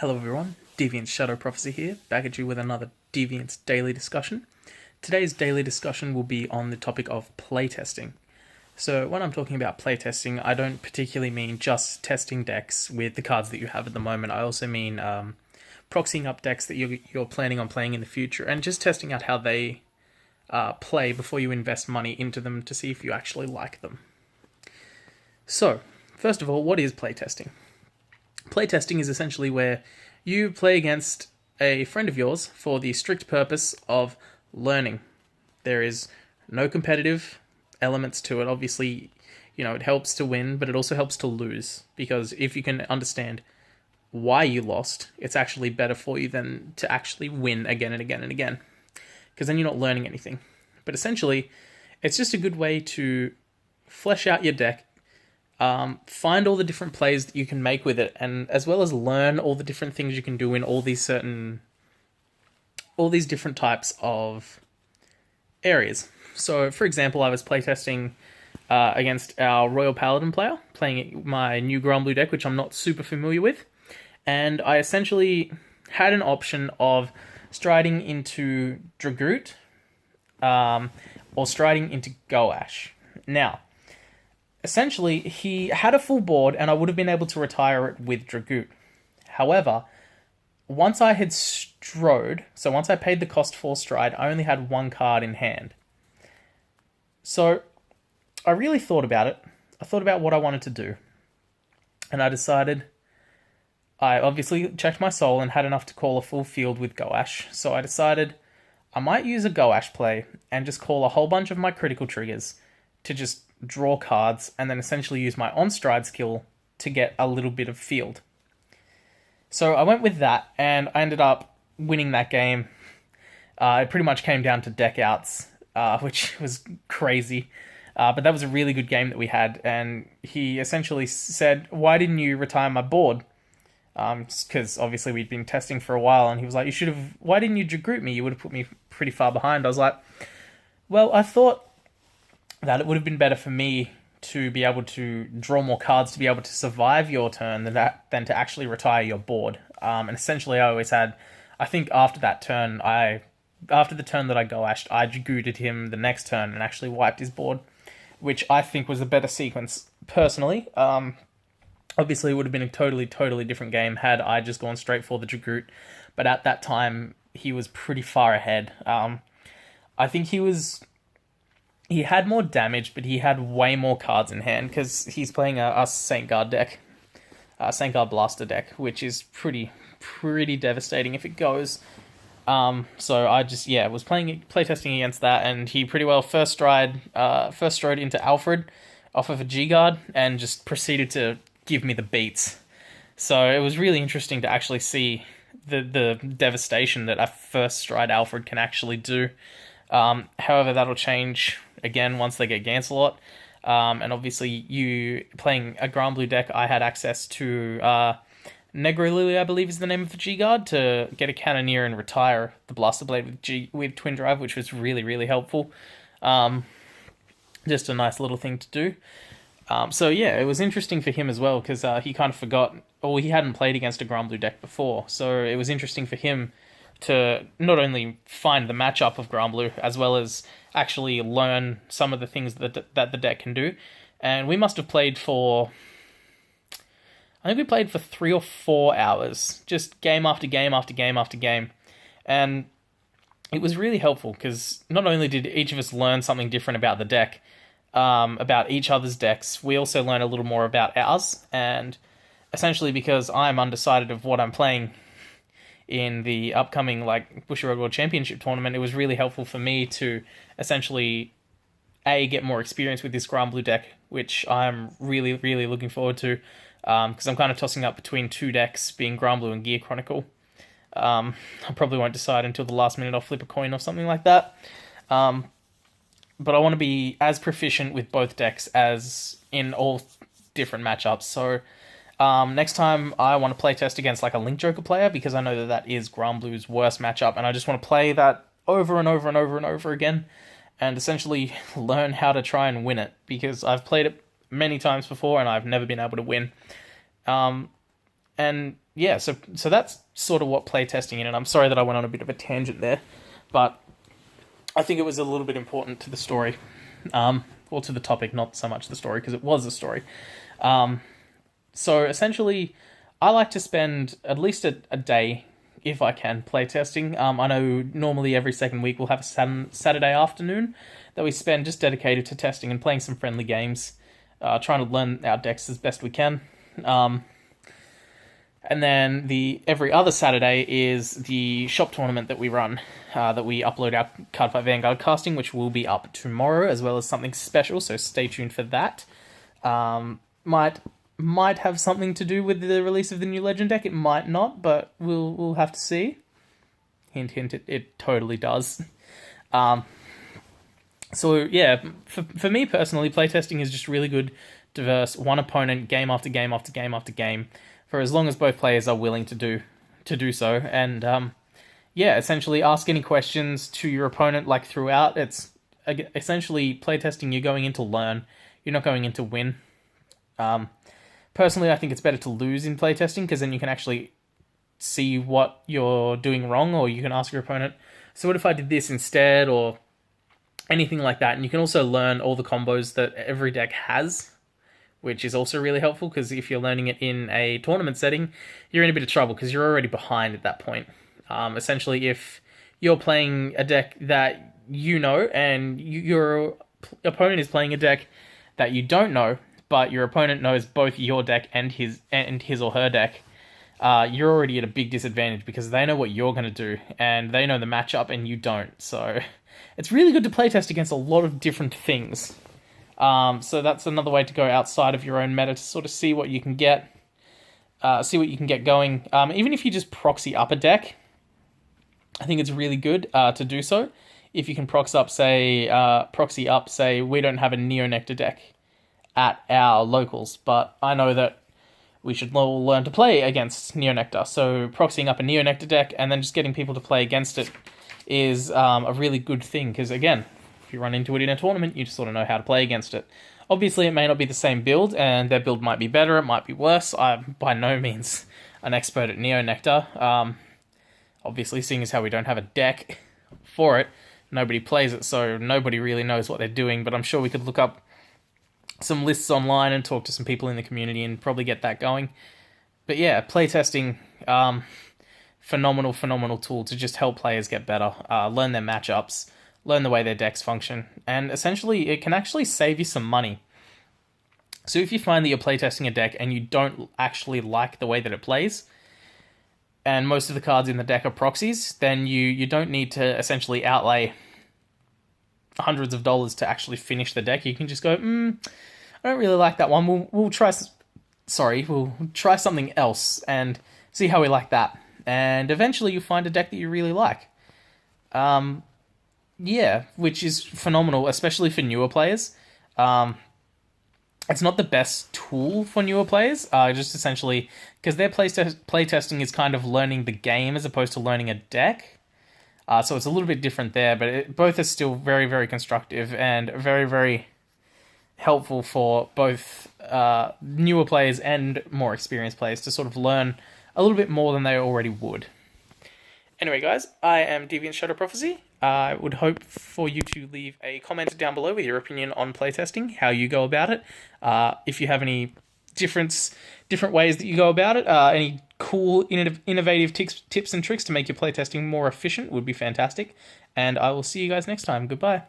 Hello everyone, Deviance Shadow Prophecy here, back at you with another Deviance daily discussion. Today's daily discussion will be on the topic of playtesting. So when I'm talking about playtesting, I don't particularly mean just testing decks with the cards that you have at the moment. I also mean proxying up decks that you're planning on playing in the future and just testing out how they play before you invest money into them to see if you actually like them. So, first of all, what is playtesting? Playtesting is essentially where you play against a friend of yours for the strict purpose of learning. There is no competitive elements to it. Obviously, it helps to win, but it also helps to lose. Because if you can understand why you lost, it's actually better for you than to actually win again and again and again. Because then you're not learning anything. But essentially, it's just a good way to flesh out your deck, find all the different plays that you can make with it, and as well as learn all the different things you can do in all these different types of areas. So, for example, I was playtesting against our Royal Paladin player, playing my new Gromblue deck, which I'm not super familiar with, and I essentially had an option of striding into Dragoot or striding into Goash. Now, essentially, he had a full board, and I would have been able to retire it with Dragoot. However, once I had strode, so once I paid the cost for stride, I only had one card in hand. So, I really thought about it. I thought about what I wanted to do. And I decided, I obviously checked my soul and had enough to call a full field with Goash. So I decided I might use a Goash play and just call a whole bunch of my critical triggers to just draw cards, and then essentially use my on-stride skill to get a little bit of field. So I went with that, and I ended up winning that game. It pretty much came down to deck outs, which was crazy. But that was a really good game that we had, and he essentially said, "Why didn't you retire my board?" Because obviously we'd been testing for a while, and he was like, "Why didn't you Dragoot me? You would have put me pretty far behind." I was like, "Well, I thought that it would have been better for me to be able to draw more cards to be able to survive your turn than to actually retire your board." And essentially, I think after that turn, after the turn that I Goashed, I Dragooted him the next turn and actually wiped his board, which I think was a better sequence personally. Obviously, it would have been a totally different game had I just gone straight for the Dragoot, but at that time, he was pretty far ahead. I think he had more damage, but he had way more cards in hand because he's playing a Saint Guard deck, Saint Guard Blaster deck, which is pretty devastating if it goes. So I just was playtesting against that, and he pretty well first strode into Alfred off of a G Guard and just proceeded to give me the beats. So it was really interesting to actually see the devastation that a first stride Alfred can actually do. However, that'll change again once they get Gancelot. And obviously, you playing a Gromblue deck, I had access to Negro Lily, I believe is the name of the G-Guard, to get a Cannoneer and retire the Blaster Blade with Twin Drive, which was really helpful. Just a nice little thing to do. So it was interesting for him as well, because he kind of forgot, or he hadn't played against a Gromblue deck before, so it was interesting for him to not only find the matchup of Gromblue, as well as actually learn some of the things that the deck can do. And we must have played for, I think we played for 3 or 4 hours, just game after game after game after game. And it was really helpful, because not only did each of us learn something different about the deck, about each other's decks, we also learned a little more about ours. And essentially, because I'm undecided of what I'm playing in the upcoming Bushiroad World Championship tournament, it was really helpful for me to essentially get more experience with this Gromblue deck, which I'm really looking forward to, because I'm kind of tossing up between 2 decks, being Gromblue and Gear Chronicle. I probably won't decide until the last minute. I'll flip a coin or something like that. But I want to be as proficient with both decks as in all different matchups. So next time I want to play test against a Link Joker player, because I know that is Gromblue's worst matchup, and I just want to play that over and over again, and essentially learn how to try and win it, because I've played it many times before and I've never been able to win. And yeah, so that's sort of what playtesting is. And I'm sorry that I went on a bit of a tangent there, but I think it was a little bit important to the story, or to the topic, not so much the story because it was a story. So essentially, I like to spend at least a day, if I can, playtesting. I know normally every second week we'll have a Saturday afternoon that we spend just dedicated to testing and playing some friendly games, trying to learn our decks as best we can. And then every other Saturday is the shop tournament that we run, that we upload our Cardfight Vanguard casting, which will be up tomorrow, as well as something special. So stay tuned for that. Might have something to do with the release of the new Legend deck. It might not, but we'll have to see. Hint, hint. It totally does. So yeah, for me personally, playtesting is just really good, diverse, one opponent, game after game after game after game, for as long as both players are willing to do so. And yeah, essentially ask any questions to your opponent like throughout. It's essentially playtesting. You're going in to learn. You're not going in to win. Personally, I think it's better to lose in playtesting because then you can actually see what you're doing wrong, or you can ask your opponent, so what if I did this instead, or anything like that. And you can also learn all the combos that every deck has, which is also really helpful because if you're learning it in a tournament setting, you're in a bit of trouble because you're already behind at that point. Essentially, if you're playing a deck that you know and your opponent is playing a deck that you don't know, but your opponent knows both your deck and his or her deck, you're already at a big disadvantage because they know what you're going to do and they know the matchup and you don't. So it's really good to playtest against a lot of different things. So that's another way to go outside of your own meta to sort of see what you can get, going. Even if you just proxy up a deck, I think it's really good to do so. If you can proxy up, say, we don't have a Neo-Nectar deck at our locals, but I know that we should all learn to play against Neo-Nectar. So proxying up a Neo-Nectar deck and then just getting people to play against it is a really good thing, because again, if you run into it in a tournament, you just sort of know how to play against it. Obviously, it may not be the same build, and their build might be better, it might be worse. I'm by no means an expert at Neo-Nectar. Obviously, seeing as how we don't have a deck for it, nobody plays it, so nobody really knows what they're doing, but I'm sure we could look up some lists online and talk to some people in the community and probably get that going. But yeah, playtesting, phenomenal tool to just help players get better, learn their matchups, learn the way their decks function, and essentially it can actually save you some money. So if you find that you're playtesting a deck and you don't actually like the way that it plays, and most of the cards in the deck are proxies, then you don't need to essentially outlay hundreds of dollars to actually finish the deck. You can just go, I don't really like that one. We'll try something else and see how we like that. And eventually you'll find a deck that you really like. Yeah, which is phenomenal, especially for newer players. It's not the best tool for newer players, just essentially because their playtesting is kind of learning the game as opposed to learning a deck. So it's a little bit different there, but both are still very, very constructive and very, very helpful for both newer players and more experienced players to sort of learn a little bit more than they already would. Anyway, guys, I am Deviance Shadow Prophecy. I would hope for you to leave a comment down below with your opinion on playtesting, how you go about it. If you have any different ways that you go about it, any cool, innovative tips and tricks to make your playtesting more efficient would be fantastic. And I will see you guys next time. Goodbye.